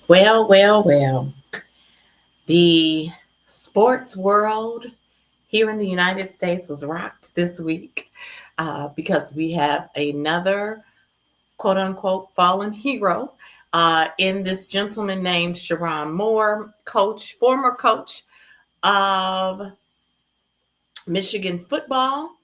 Well. The sports world here in the United States was rocked this week because we have another quote unquote fallen hero in this gentleman named Sherrone Moore, former coach of Michigan football,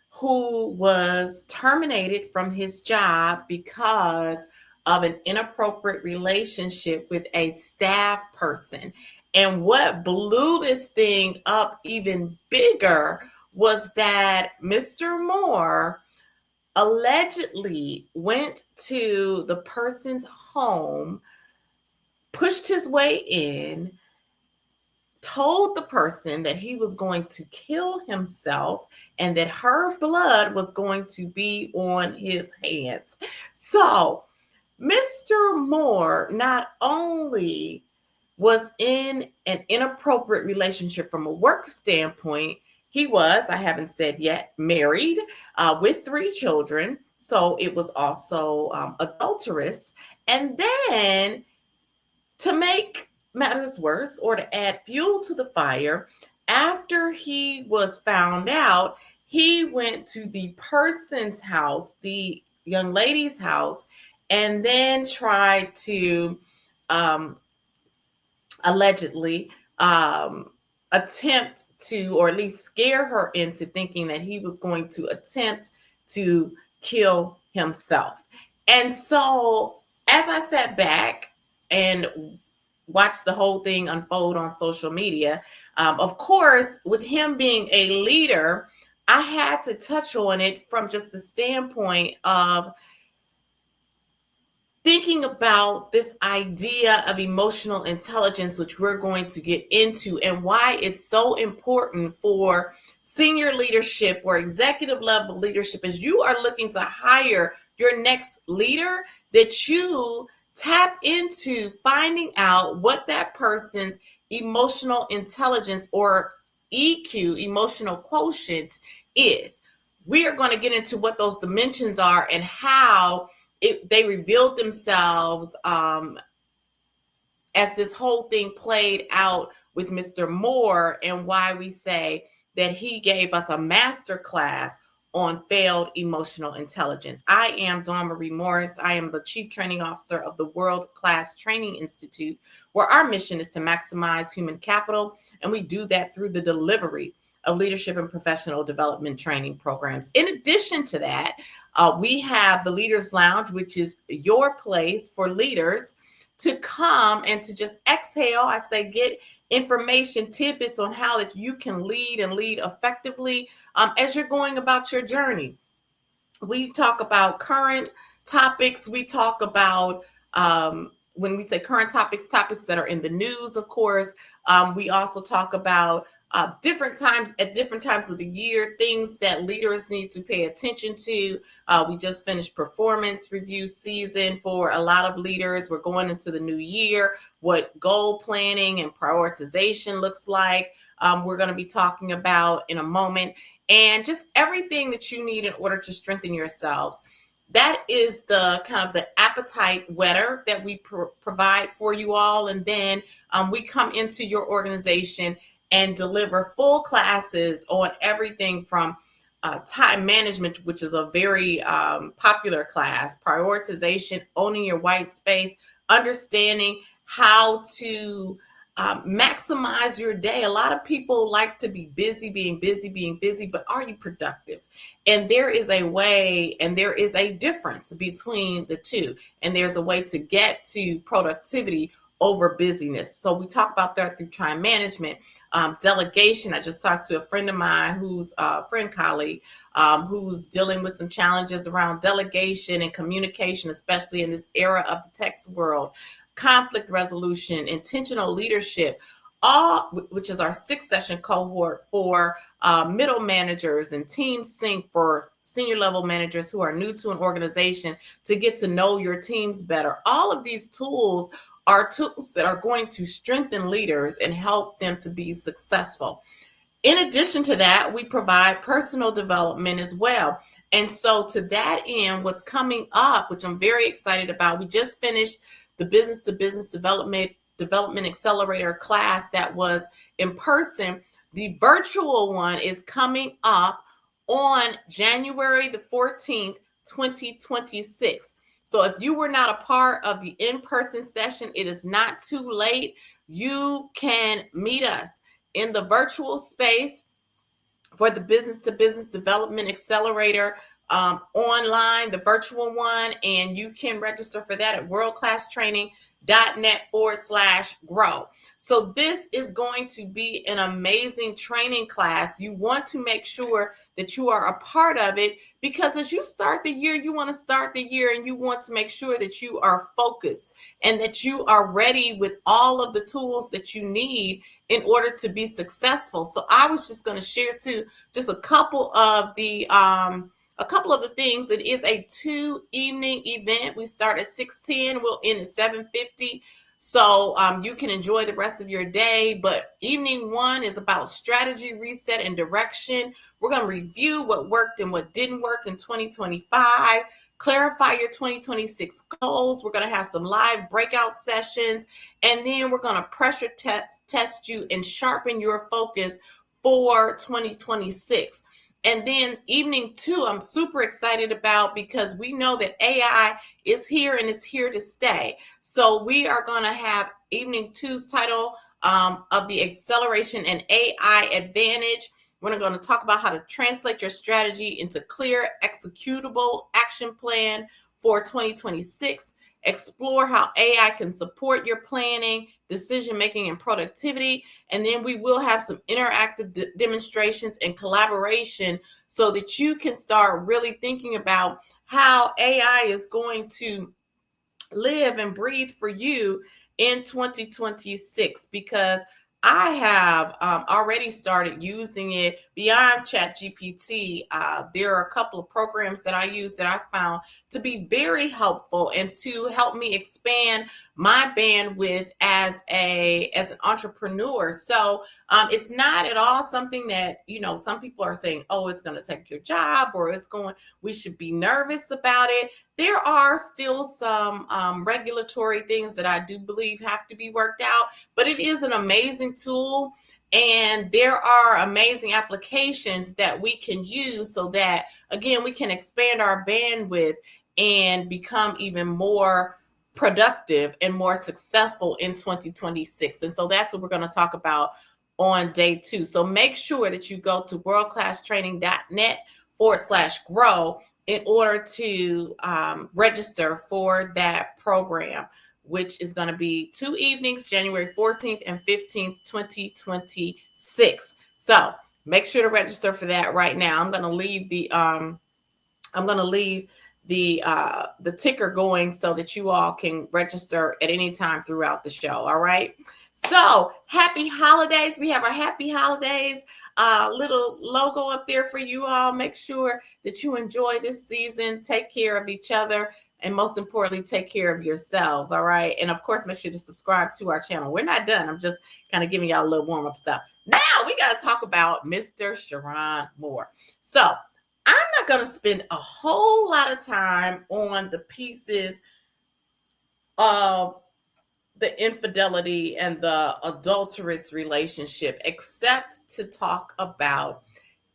who was terminated from his job because of an inappropriate relationship with a staff person. And what blew this thing up even bigger was that Mr. Moore allegedly went to the person's home, pushed his way in, told the person that he was going to kill himself and that her blood was going to be on his hands. So, Mr. Moore not only was in an inappropriate relationship from a work standpoint, he was, I haven't said yet, married with 3 children. So it was also adulterous. And then to make matters worse, or to add fuel to the fire, after he was found out, he went to the person's house, the young lady's house, and then tried to um, allegedly attempt to, or at least scare her into thinking that he was going to attempt to kill himself. And so, as I sat back and watched the whole thing unfold on social media, of course, with him being a leader, I had to touch on it from just the standpoint of thinking about this idea of emotional intelligence, which we're going to get into, and why it's so important for senior leadership or executive level leadership as you are looking to hire your next leader, that you tap into finding out what that person's emotional intelligence, or EQ, emotional quotient, is. We are going to get into what those dimensions are and how they revealed themselves as this whole thing played out with Mr. Moore, and why we say that he gave us a masterclass on failed emotional intelligence. I am Dawn Marie Morris. I am the Chief Training Officer of the World Class Training Institute, where our mission is to maximize human capital, and we do that through the delivery of leadership and professional development training programs. In addition to that, we have the Leaders Lounge, which is your place for leaders to come and to just exhale. I say get information, tidbits on how that you can lead and lead effectively as you're going about your journey. We talk about current topics. We talk about when we say current topics that are in the news, of course. We also talk about different times of the year, things that leaders need to pay attention to. We just finished performance review season for a lot of leaders. We're going into the new year, what goal planning and prioritization looks like. We're going to be talking about in a moment, and just everything that you need in order to strengthen yourselves. That is the kind of the appetite wetter that we provide for you all. And then we come into your organization and deliver full classes on everything from time management, which is a very popular class, prioritization, owning your white space, understanding how to maximize your day. A lot of people like to be busy, being busy, but are you productive? And there is a way, and there is a difference between the two. And there's a way to get to productivity over busyness. So we talk about that through time management, delegation. I just talked to a friend of mine who's a colleague, who's dealing with some challenges around delegation and communication, especially in this era of the text world, conflict resolution, intentional leadership, all which is our 6-session cohort for middle managers, and Team Sync for senior level managers who are new to an organization to get to know your teams better. All of these tools are tools that are going to strengthen leaders and help them to be successful. In addition to that, we provide personal development as well. And so to that end, what's coming up, which I'm very excited about, we just finished the business to business development accelerator class that was in person. The virtual one is coming up on January the 14th, 2026. So if you were not a part of the in-person session, it is not too late. You can meet us in the virtual space for the business to business development accelerator online, the virtual one, and you can register for that at worldclasstraining.net/grow. So this is going to be an amazing training class. You want to make sure that you are a part of it, because as you start the year, you want to start the year and you want to make sure that you are focused and that you are ready with all of the tools that you need in order to be successful. So I was just going to share too just a couple of the things. It is a 2-evening event. We start at 6:10, we'll end at 7:50. So you can enjoy the rest of your day. But evening 1 is about strategy, reset, and direction. We're going to review what worked and what didn't work in 2025. Clarify your 2026 goals. We're going to have some live breakout sessions, and then we're going to pressure test you and sharpen your focus for 2026. And then evening 2, I'm super excited about, because we know that AI is here and it's here to stay. So we are going to have evening 2's title of the Acceleration and AI Advantage. We're going to talk about how to translate your strategy into clear, executable action plan for 2026. Explore how AI can support your planning, decision making, and productivity. And then we will have some interactive demonstrations and collaboration so that you can start really thinking about how AI is going to live and breathe for you in 2026, because I have already started using it beyond ChatGPT. There are a couple of programs that I use that I found to be very helpful and to help me expand my bandwidth as an entrepreneur. So it's not at all something that, some people are saying, oh, it's going to take your job, or we should be nervous about it. There are still some regulatory things that I do believe have to be worked out, but it is an amazing tool, and there are amazing applications that we can use so that, again, we can expand our bandwidth and become even more productive and more successful in 2026. And so that's what we're going to talk about on day 2. So make sure that you go to worldclasstraining.net/grow in order to register for that program, which is going to be 2 evenings, January 14th and 15th, 2026. So make sure to register for that right now. I'm going to leave the ticker going so that you all can register at any time throughout the show. All right. So happy holidays. We have our happy holidays little logo up there for you all. Make sure that you enjoy this season. Take care of each other. And most importantly, take care of yourselves. All right. And of course, make sure to subscribe to our channel. We're not done. I'm just kind of giving y'all a little warm up stuff. Now we got to talk about Mr. Sherrone Moore. So I'm not going to spend a whole lot of time on the pieces of the infidelity and the adulterous relationship, except to talk about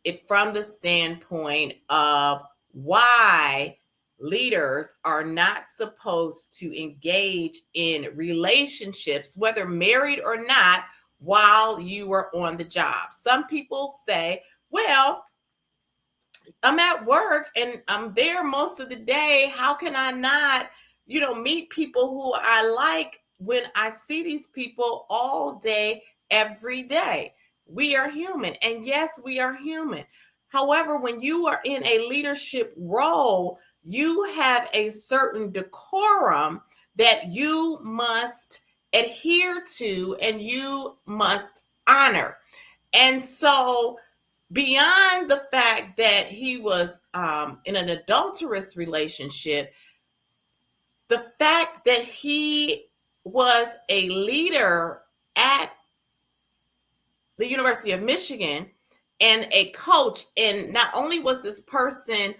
it from the standpoint of why leaders are not supposed to engage in relationships, whether married or not, while you are on the job. Some people say, well, I'm at work and I'm there most of the day. How can I not, meet people who I like when I see these people all day, every day? We are human. And yes, we are human. However, when you are in a leadership role, you have a certain decorum that you must adhere to and you must honor. And so, beyond the fact that he was in an adulterous relationship, the fact that he was a leader at the University of Michigan and a coach, and not only was this person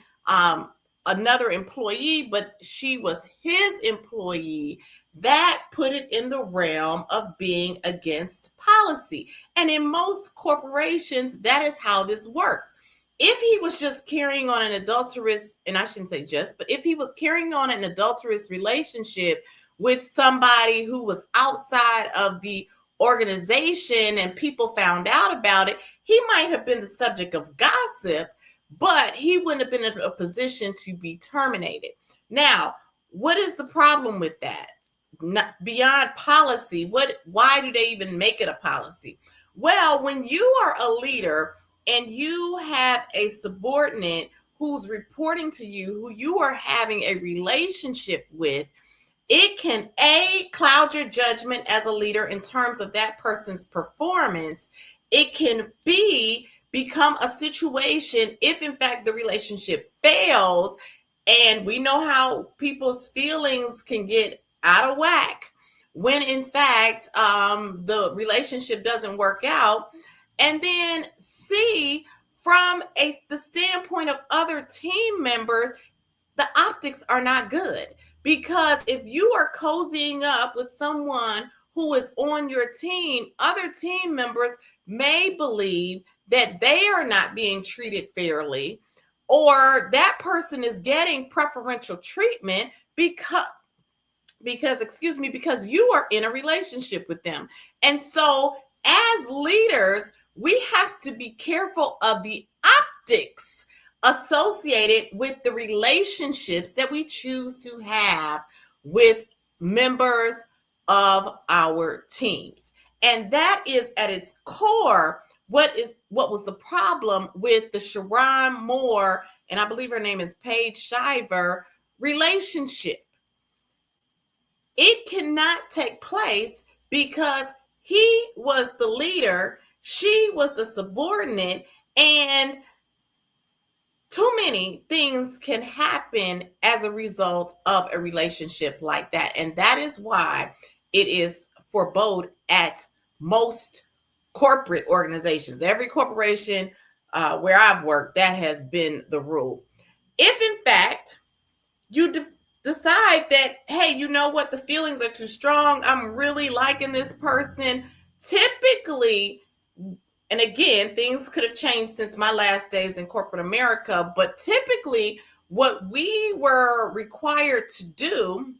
another employee, but she was his employee, that put it in the realm of being against policy. And in most corporations, that is how this works. If he was just carrying on an adulterous, and I shouldn't say just, but if he was carrying on an adulterous relationship with somebody who was outside of the organization and people found out about it, he might have been the subject of gossip, but he wouldn't have been in a position to be terminated. Now, what is the problem with that? Not beyond policy. Why do they even make it a policy? Well, when you are a leader and you have a subordinate who's reporting to you, who you are having a relationship with, it can cloud your judgment as a leader in terms of that person's performance. It can become a situation if in fact the relationship fails, and we know how people's feelings can get out of whack when in fact the relationship doesn't work out. And then C, from the standpoint of other team members, the optics are not good, because if you are cozying up with someone who is on your team, other team members may believe that they are not being treated fairly, or that person is getting preferential treatment because you are in a relationship with them. And so as leaders, we have to be careful of the optics associated with the relationships that we choose to have with members of our teams. And that is at its core what was the problem with the Sherrone Moore, and I believe her name is Paige Shiver, relationship. It cannot take place because he was the leader, she was the subordinate, and too many things can happen as a result of a relationship like that. And that is why it is forbode at most corporate organizations. Every corporation where I've worked, that has been the rule. If in fact you decide that, hey, you know what, the feelings are too strong, I'm really liking this person, typically, and again, things could have changed since my last days in corporate America, but typically what we were required to do,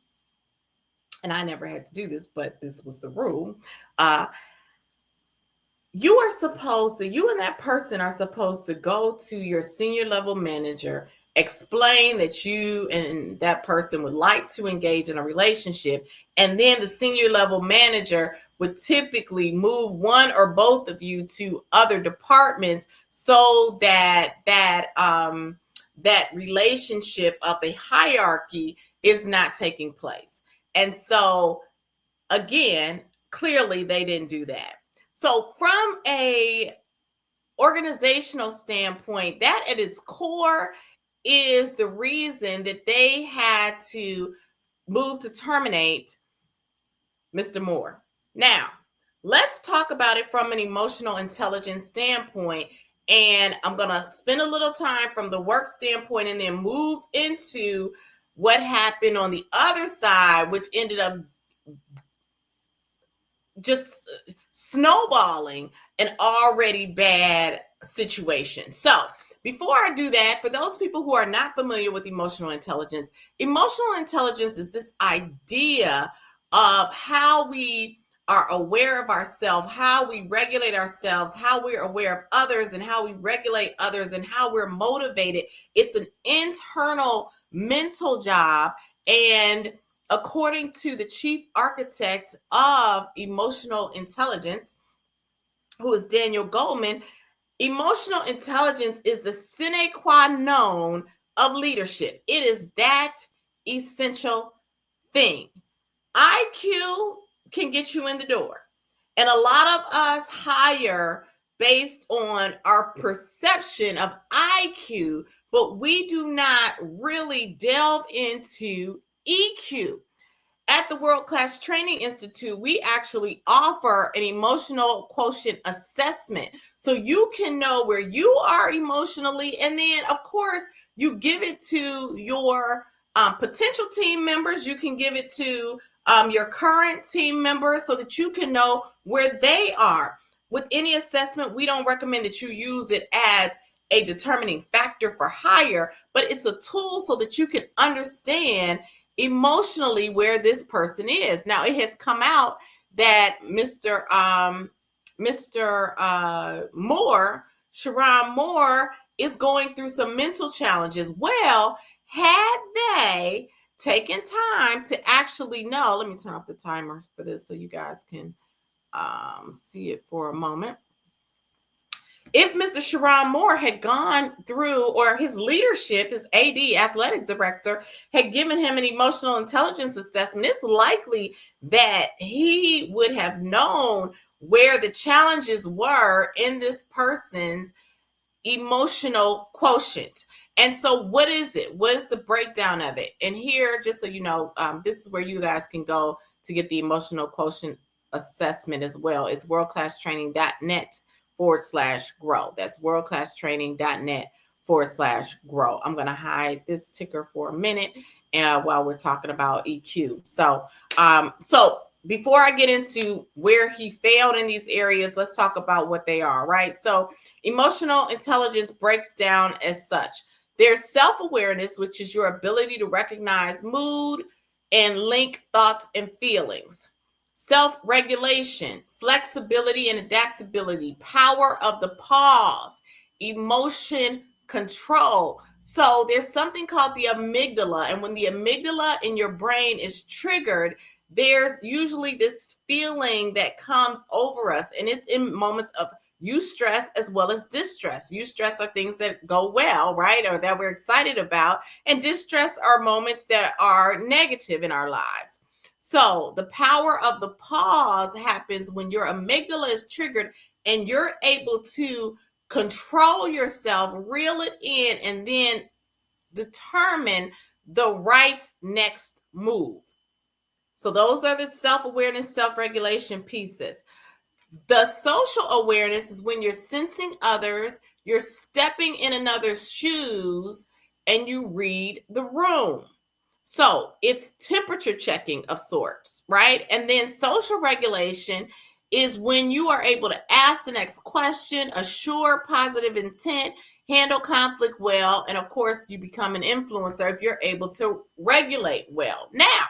and I never had to do this, but this was the rule, you and that person are supposed to go to your senior level manager, explain that you and that person would like to engage in a relationship, and then the senior level manager would typically move one or both of you to other departments so that that relationship of a hierarchy is not taking place. And so again, clearly they didn't do that. So from a organizational standpoint, that at its core is the reason that they had to move to terminate Mr. Moore. Now, let's talk about it from an emotional intelligence standpoint. And I'm going to spend a little time from the work standpoint and then move into what happened on the other side, which ended up just snowballing an already bad situation. So before I do that, for those people who are not familiar with emotional intelligence is this idea of how we are aware of ourselves, how we regulate ourselves, how we're aware of others, and how we regulate others, and how we're motivated. It's an internal mental job. And according to the chief architect of emotional intelligence, who is Daniel Goleman, emotional intelligence is the sine qua non of leadership. It is that essential thing. IQ can get you in the door. And a lot of us hire based on our perception of IQ, but we do not really delve into EQ. At the World Class Training Institute, we actually offer an emotional quotient assessment. So you can know where you are emotionally. And then, of course, You give it to your potential team members. You can give it to your current team members so that you can know where they are. With any assessment, we don't recommend that you use it as a determining factor for hire, but it's a tool so that you can understand emotionally where this person is. Now, it has come out that Mr. Moore, Sherrone Moore, is going through some mental challenges. Well, had they taken time to actually know, let me turn off the timer for this so you guys can see it for a moment. If Mr. Sherrone Moore had gone through, or his leadership, his AD, athletic director, had given him an emotional intelligence assessment, it's likely that he would have known where the challenges were in this person's emotional quotient. And so what is it? What is the breakdown of it? And here, just so you know, this is where you guys can go to get the emotional quotient assessment as well. It's worldclasstraining.net/grow. That's worldclasstraining.net/grow. I'm going to hide this ticker for a minute while we're talking about EQ. So before I get into where he failed in these areas, let's talk about what they are, right? So emotional intelligence breaks down as such. There's self-awareness, which is your ability to recognize mood and link thoughts and feelings. Self-regulation, flexibility and adaptability, power of the pause, emotion control. So there's something called the amygdala, and when the amygdala in your brain is triggered, there's usually this feeling that comes over us, and it's in moments of eustress as well as distress. Eustress are things that go well, right, or that we're excited about, and distress are moments that are negative in our lives. So the power of the pause happens when your amygdala is triggered and you're able to control yourself, reel it in, and then determine the right next move. So those are the self-awareness, self-regulation pieces. The social awareness is when you're sensing others, you're stepping in another's shoes, and you read the room. So it's temperature checking of sorts, right? And then social regulation is when you are able to ask the next question, assure positive intent, handle conflict well, and of course, you become an influencer if you're able to regulate well. Now,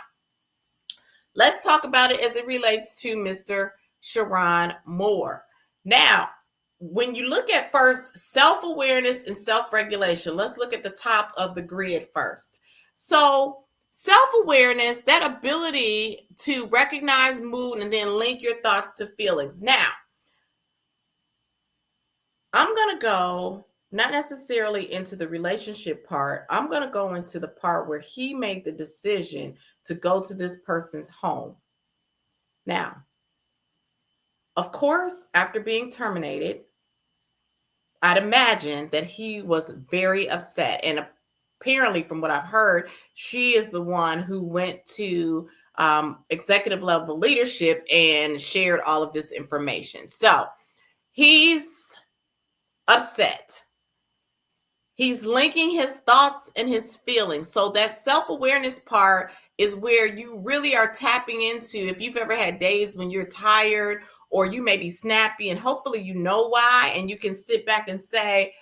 let's talk about it as it relates to Mr. Sherrone Moore. Now, when you look at first self-awareness and self-regulation, let's look at the top of the grid first. So self-awareness, that ability to recognize mood and then link your thoughts to feelings. Now, I'm going to go not necessarily into the relationship part. I'm going to go into the part where he made the decision to go to this person's home. Now, of course, after being terminated, I'd imagine that he was very upset. And apparently, from what I've heard, she is the one who went to executive level leadership and shared all of this information. So he's upset. He's linking his thoughts and his feelings. So that self-awareness part is where you really are tapping into, if you've ever had days when you're tired or you may be snappy, and hopefully you know why, and you can sit back and say,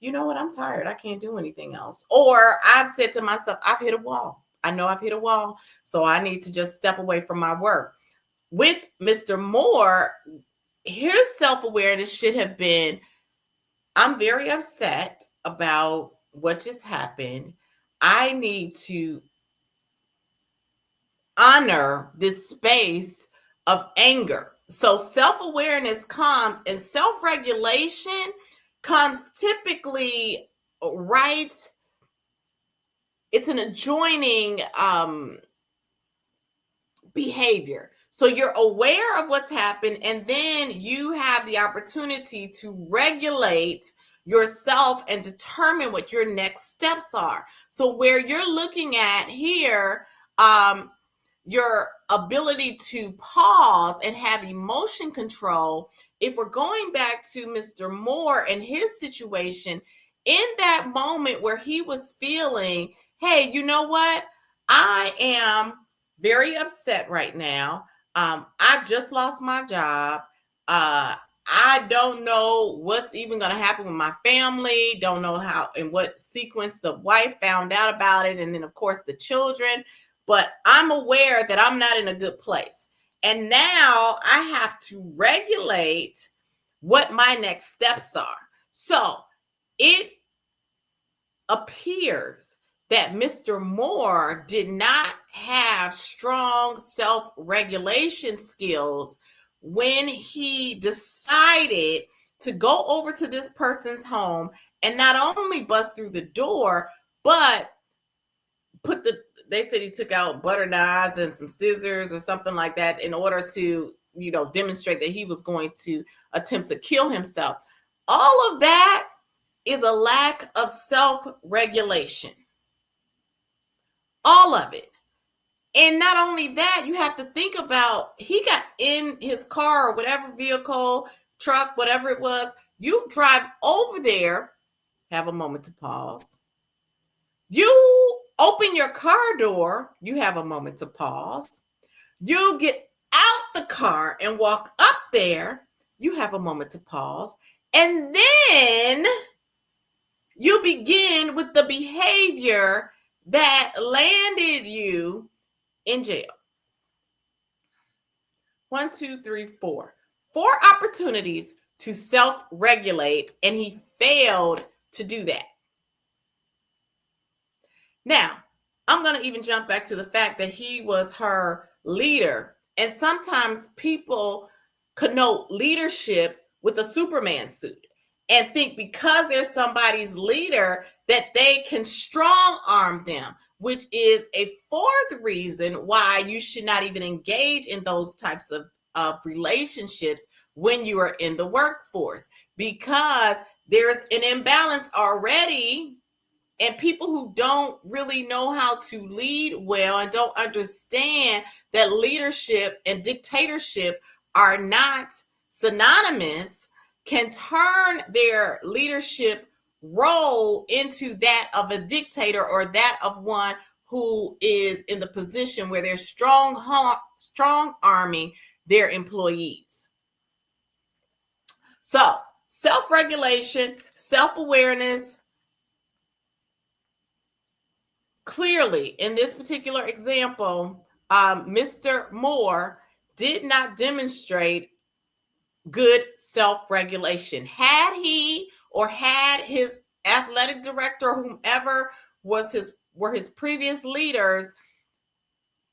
you know what, I'm tired. I can't do anything else. Or I've said to myself, I've hit a wall. I know I've hit a wall, so I need to just step away from my work. With Mr. Moore, his self-awareness should have been, I'm very upset about what just happened. I need to honor this space of anger. So self-awareness comes, and self-regulation comes typically right. It's an adjoining behavior. So you're aware of what's happened, and then you have the opportunity to regulate yourself and determine what your next steps are. So where you're looking at here, your ability to pause and have emotion control, if we're going back to Mr. Moore and his situation, in that moment where he was feeling, hey, you know what? I am very upset right now. I just lost my job. Uh, I don't know what's even going to happen with my family. Don't know how in what sequence the wife found out about it. And then, of course, the children. But I'm aware that I'm not in a good place. And now I have to regulate what my next steps are. So it appears that Mr. Moore did not have strong self-regulation skills when he decided to go over to this person's home and not only bust through the door, but they said he took out butter knives and some scissors or something like that in order to, demonstrate that he was going to attempt to kill himself. All of that is a lack of self-regulation. All of it. And not only that, you have to think about, he got in his car or whatever vehicle, truck, whatever it was. You drive over there, have a moment to pause. You open your car door, you have a moment to pause. You get out the car and walk up there, you have a moment to pause. And then you begin with the behavior that landed you in jail. 1, 2, 3, 4. 4 opportunities to self-regulate, and he failed to do that. Now, I'm going to even jump back to the fact that he was her leader. And sometimes people connote leadership with a Superman suit and think because they're somebody's leader that they can strong arm them, which is a fourth reason why you should not even engage in those types of relationships when you are in the workforce, because there's an imbalance already. And people who don't really know how to lead well and don't understand that leadership and dictatorship are not synonymous can turn their leadership role into that of a dictator or that of one who is in the position where they're strong arming their employees. So, self-regulation, self-awareness. Clearly, in this particular example, Mr. Moore did not demonstrate good self-regulation. Had he or had his athletic director or whomever were his previous leaders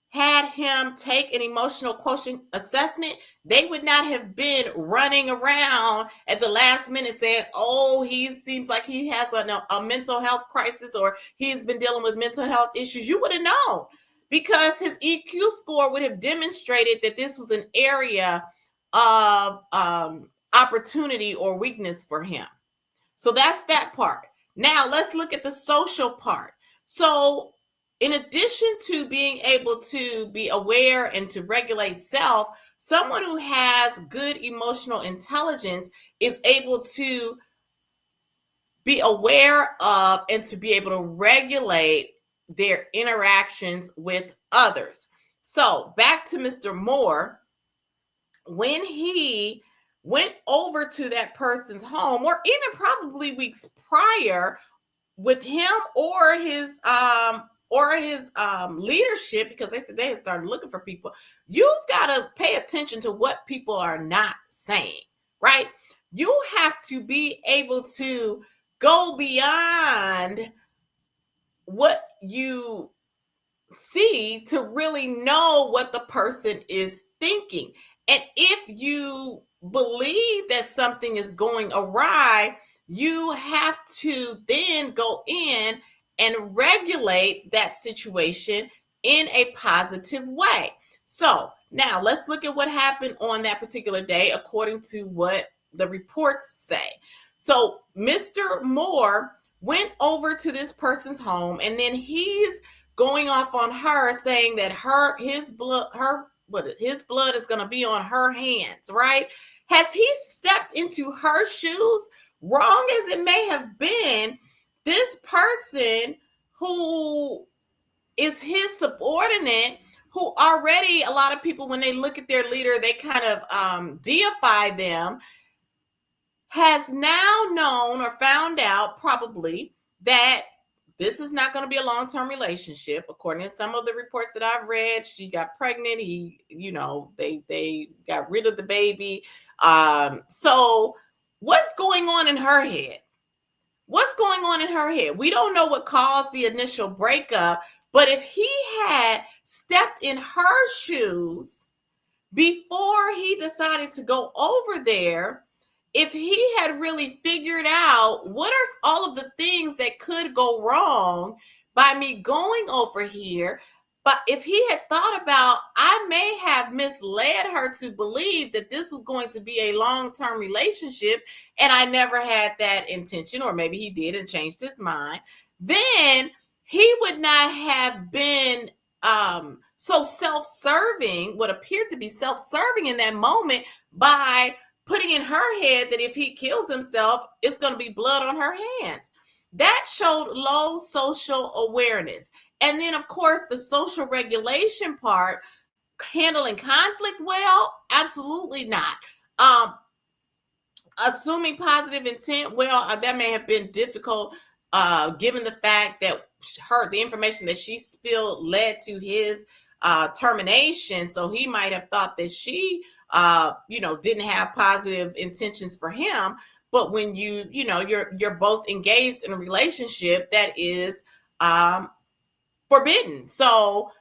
had him take an emotional quotient assessment, they would not have been running around at the last minute saying, oh, he seems like he has a mental health crisis or he's been dealing with mental health issues. You would have known because his EQ score would have demonstrated that this was an area of opportunity or weakness for him. So that's that part. Now let's look at the social part. So in addition to being able to be aware and to regulate self, someone who has good emotional intelligence is able to be aware of and to be able to regulate their interactions with others. So back to Mr. Moore, when he went over to that person's home, or even probably weeks prior, with him or his leadership, because they said they had started looking for people, you've got to pay attention to what people are not saying, right? You have to be able to go beyond what you see to really know what the person is thinking. And if you believe that something is going awry, you have to then go in and regulate that situation in a positive way. So now let's look at what happened on that particular day according to what the reports say. So Mr. Moore went over to this person's home, and then he's going off on her, saying that his blood is going to be on her hands, right? Has he stepped into her shoes Wrong as it may have been, this person who is his subordinate, who already, a lot of people, when they look at their leader, they kind of deify them, has now known or found out probably that this is not going to be a long-term relationship. According to some of the reports that I've read, she got pregnant. They got rid of the baby. So what's going on in her head? What's going on in her head? We don't know what caused the initial breakup, but if he had stepped in her shoes before he decided to go over there, if he had really figured out what are all of the things that could go wrong by me going over here, but if he had thought about, I may have misled her to believe that this was going to be a long-term relationship, and I never had that intention, or maybe he did and changed his mind, then he would not have been so self-serving, what appeared to be self-serving in that moment, by putting in her head that if he kills himself, it's going to be blood on her hands. That showed low social awareness. And then, of course, the social regulation part, handling conflict well, absolutely not. Assuming positive intent, well, that may have been difficult, given the fact that the information that she spilled led to his termination. So he might have thought that she, didn't have positive intentions for him. But when you're both engaged in a relationship that is forbidden. So,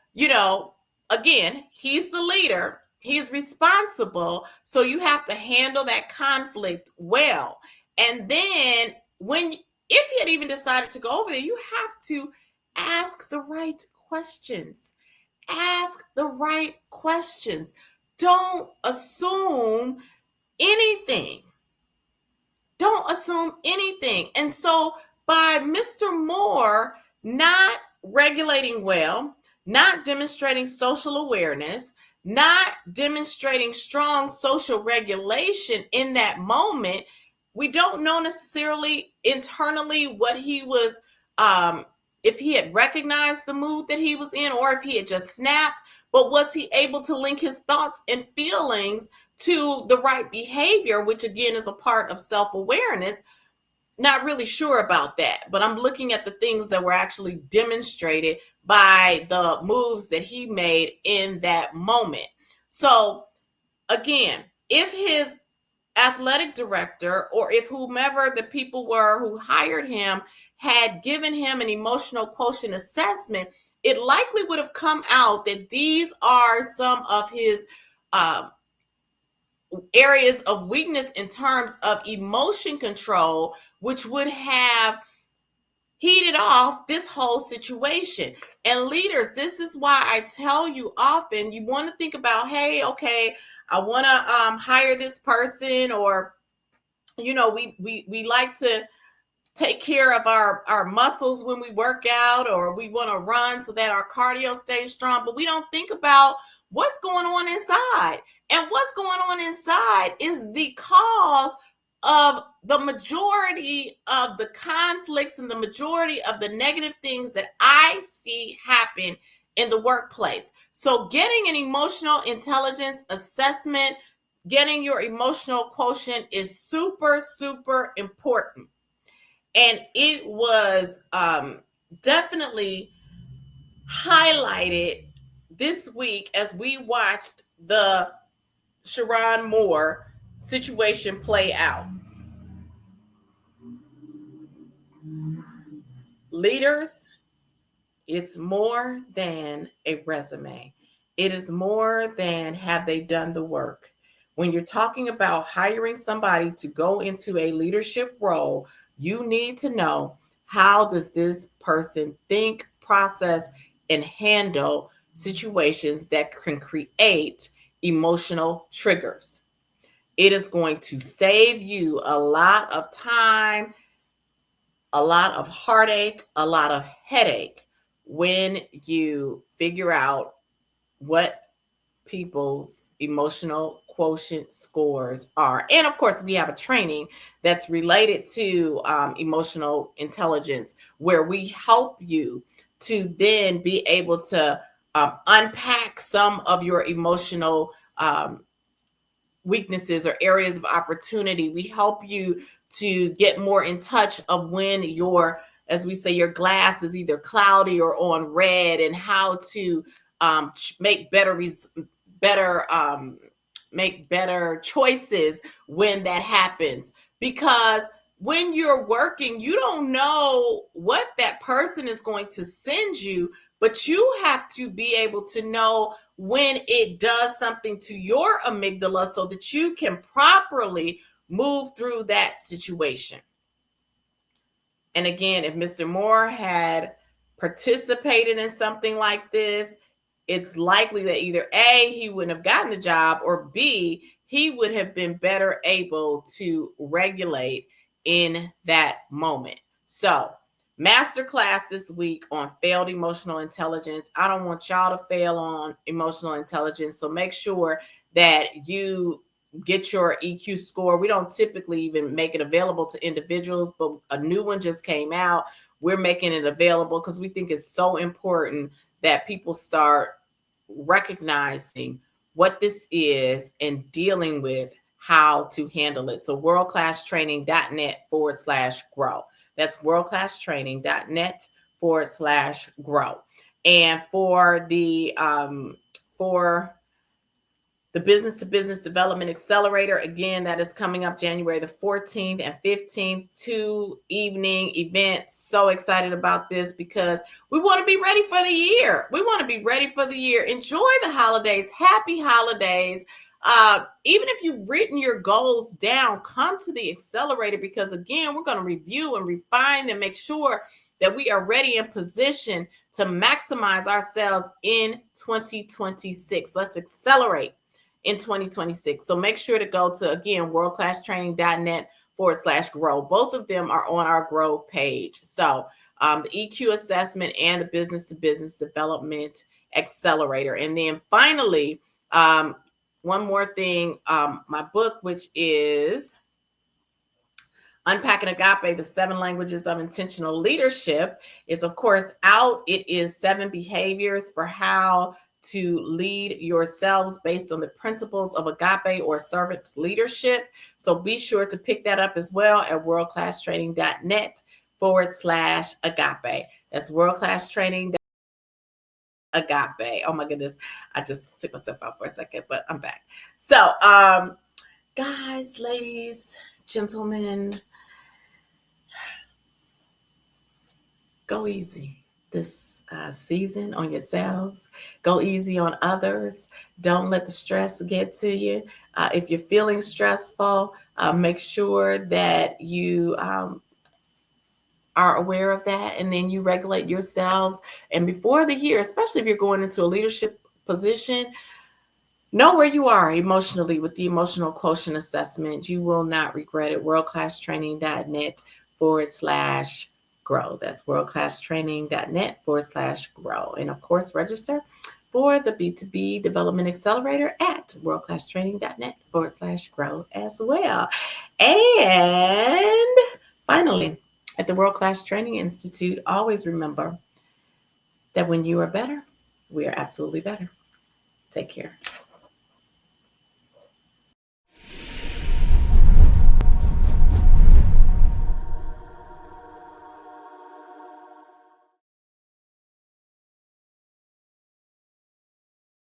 again, he's the leader, he's responsible. So you have to handle that conflict well. And then if he had even decided to go over there, you have to ask the right questions. Ask the right questions. Don't assume anything. Don't assume anything. And so by Mr. Moore not regulating well, not demonstrating social awareness, not demonstrating strong social regulation in that moment, we don't know necessarily internally what he was, if he had recognized the mood that he was in, or if he had just snapped, but was he able to link his thoughts and feelings to the right behavior, which again is a part of self-awareness? Not really sure about that, but I'm looking at the things that were actually demonstrated by the moves that he made in that moment. So again, if his athletic director, or if whomever the people were who hired him, had given him an emotional quotient assessment, it likely would have come out that these are some of his areas of weakness in terms of emotion control, which would have heated off this whole situation. And leaders, this is why I tell you often, you want to think about, hey, okay, I want to hire this person, or we like to take care of our muscles when we work out, or we want to run so that our cardio stays strong, but we don't think about what's going on inside. And what's going on inside is the cause of the majority of the conflicts and the majority of the negative things that I see happen in the workplace. So getting an emotional intelligence assessment, getting your emotional quotient is super, super important. And it was definitely highlighted this week as we watched the Sherrone Moore situation play out. Leaders, it's more than a resume. It is more than have they done the work. When you're talking about hiring somebody to go into a leadership role, you need to know, how does this person think, process, and handle situations that can create emotional triggers. It is going to save you a lot of time, a lot of heartache, a lot of headache when you figure out what people's emotional quotient scores are. And of course, we have a training that's related to emotional intelligence where we help you to then be able to unpack some of your emotional weaknesses or areas of opportunity. We help you to get more in touch of when your, as we say, your glass is either cloudy or on red, and how to make better make better choices when that happens. Because when you're working, you don't know what that person is going to send you, but you have to be able to know when it does something to your amygdala so that you can properly move through that situation. And again, if Mr. Moore had participated in something like this, it's likely that either A, he wouldn't have gotten the job, or B, he would have been better able to regulate in that moment. So, masterclass this week on failed emotional intelligence. I don't want y'all to fail on emotional intelligence. So make sure that you get your EQ score. We don't typically even make it available to individuals, but a new one just came out. We're making it available because we think it's so important that people start recognizing what this is and dealing with how to handle it. So worldclasstraining.net/grow. That's worldclasstraining.net/grow. And for the Business to Business Development Accelerator, again, that is coming up January the 14th and 15th, 2 evening events. So excited about this because we want to be ready for the year. We want to be ready for the year. Enjoy the holidays. Happy holidays. Even if you've written your goals down, come to the accelerator, because again, we're going to review and refine and make sure that we are ready and positioned to maximize ourselves in 2026. Let's accelerate in 2026. So make sure to go to, again, worldclasstraining.net/grow. Both of them are on our grow page. So the EQ assessment and the business to business development accelerator. And then finally, one more thing, my book, which is Unpacking Agape, the 7 Languages of Intentional Leadership, is of course out. It is 7 behaviors for how to lead yourselves based on the principles of agape or servant leadership. So be sure to pick that up as well at worldclasstraining.net/agape. That's worldclasstraining.agape. Oh my goodness. I just took myself out for a second, but I'm back. So, guys, ladies, gentlemen, go easy this season on yourselves. Go easy on others. Don't let the stress get to you. If you're feeling stressful, make sure that you are aware of that, and then you regulate yourselves. And before the year, especially if you're going into a leadership position, know where you are emotionally with the emotional quotient assessment. You will not regret it. worldclasstraining.net/grow. That's worldclasstraining.net/grow. And of course, register for the B2B Development Accelerator at worldclasstraining.net/grow as well. And finally, at the World Class Training Institute, always remember that when you are better, we are absolutely better. Take care.